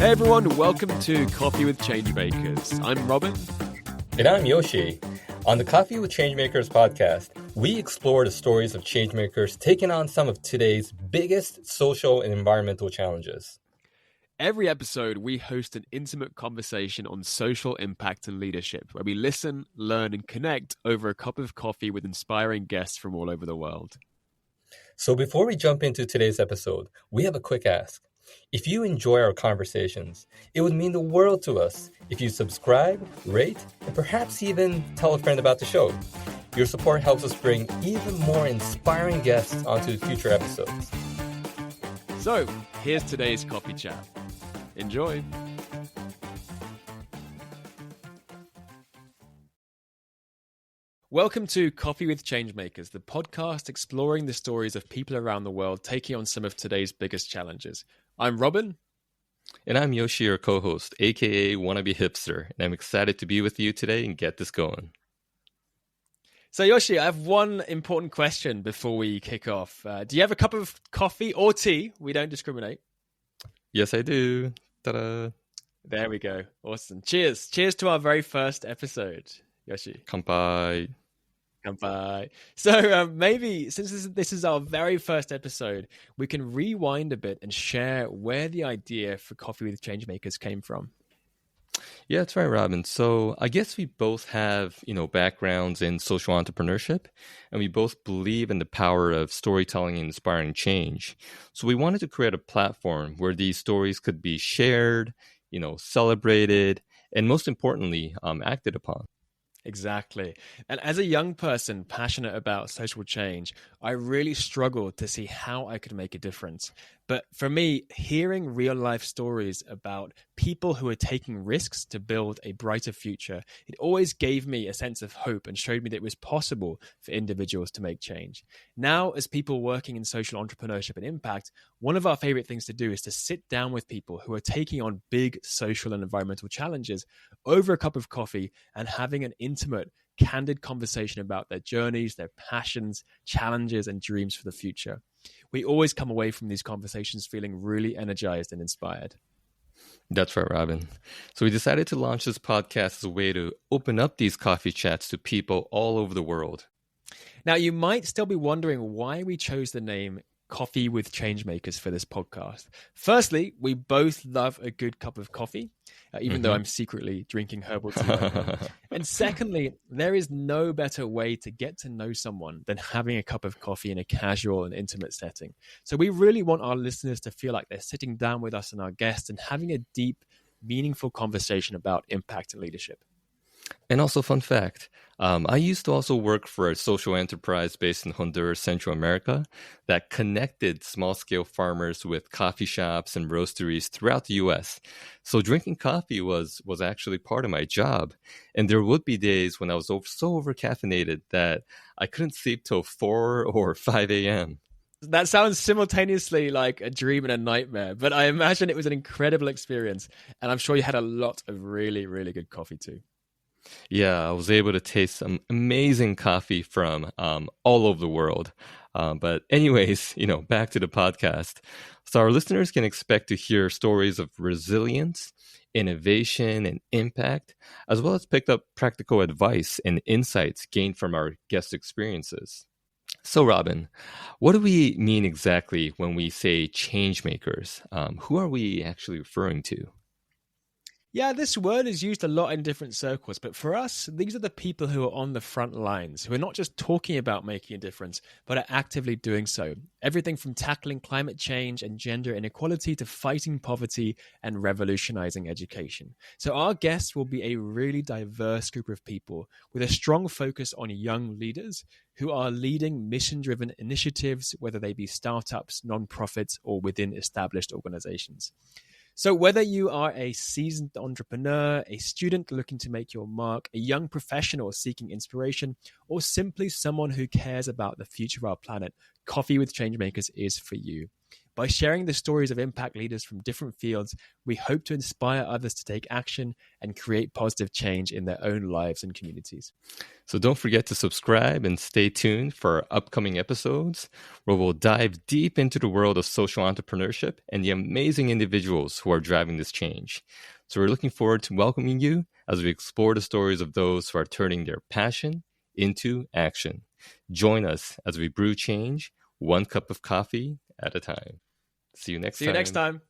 Hey everyone, welcome to Coffee with Changemakers. I'm Robin. And I'm Yoshi. On the Coffee with Changemakers podcast, we explore the stories of changemakers taking on some of today's biggest social and environmental challenges. Every episode, we host an intimate conversation on social impact and leadership, where we listen, learn, and connect over a cup of coffee with inspiring guests from all over the world. So before we jump into today's episode, we have a quick ask. If you enjoy our conversations, it would mean the world to us if you subscribe, rate, and perhaps even tell a friend about the show. Your support helps us bring even more inspiring guests onto future episodes. So, here's today's coffee chat. Enjoy. Welcome to Coffee with Changemakers, the podcast exploring the stories of people around the world taking on some of today's biggest challenges. I'm Robin. And I'm Yoshi, your co-host, aka Wannabe Hipster, and I'm excited to be with you today and get this going. So Yoshi, I have one important question before we kick off. Do you have a cup of coffee or tea? We don't discriminate. Yes, I do. Ta-da. There we go. Awesome. Cheers. Cheers to our very first episode, Yoshi. Kanpai. Kanpai. So maybe since this is our very first episode, we can rewind a bit and share where the idea for Coffee with Changemakers came from. Yeah, that's right, Robin. So I guess we both have, backgrounds in social entrepreneurship, and we both believe in the power of storytelling and inspiring change. So we wanted to create a platform where these stories could be shared, celebrated, and most importantly, acted upon. Exactly. And as a young person passionate about social change, I really struggled to see how I could make a difference. But for me, hearing real life stories about people who are taking risks to build a brighter future, it always gave me a sense of hope and showed me that it was possible for individuals to make change. Now, as people working in social entrepreneurship and impact, one of our favorite things to do is to sit down with people who are taking on big social and environmental challenges over a cup of coffee and having an intimate, candid conversation about their journeys, their passions, challenges, and dreams for the future. We always come away from these conversations feeling really energized and inspired. That's right, Robin. So we decided to launch this podcast as a way to open up these coffee chats to people all over the world. Now, you might still be wondering why we chose the name Coffee with Changemakers for this podcast. Firstly, we both love a good cup of coffee, even though I'm secretly drinking herbal tea right now. And secondly, there is no better way to get to know someone than having a cup of coffee in a casual and intimate setting. So we really want our listeners to feel like they're sitting down with us and our guests and having a deep, meaningful conversation about impact and leadership. And also, fun fact, I used to also work for a social enterprise based in Honduras, Central America, that connected small-scale farmers with coffee shops and roasteries throughout the U.S. So drinking coffee was actually part of my job. And there would be days when I was so over-caffeinated that I couldn't sleep till 4 or 5 a.m. That sounds simultaneously like a dream and a nightmare, but I imagine it was an incredible experience. And I'm sure you had a lot of really, really good coffee too. Yeah, I was able to taste some amazing coffee from all over the world. But anyways, back to the podcast. So our listeners can expect to hear stories of resilience, innovation, and impact, as well as pick up practical advice and insights gained from our guest experiences. So Robin, what do we mean exactly when we say change makers? Who are we actually referring to? Yeah, this word is used a lot in different circles, but for us, these are the people who are on the front lines, who are not just talking about making a difference, but are actively doing so. Everything from tackling climate change and gender inequality to fighting poverty and revolutionizing education. So our guests will be a really diverse group of people with a strong focus on young leaders who are leading mission-driven initiatives, whether they be startups, nonprofits, or within established organizations. So whether you are a seasoned entrepreneur, a student looking to make your mark, a young professional seeking inspiration, or simply someone who cares about the future of our planet, Coffee with Changemakers is for you. By sharing the stories of impact leaders from different fields, we hope to inspire others to take action and create positive change in their own lives and communities. So don't forget to subscribe and stay tuned for our upcoming episodes where we'll dive deep into the world of social entrepreneurship and the amazing individuals who are driving this change. So we're looking forward to welcoming you as we explore the stories of those who are turning their passion into action. Join us as we brew change, one cup of coffee at a time. See you next time. See you next time.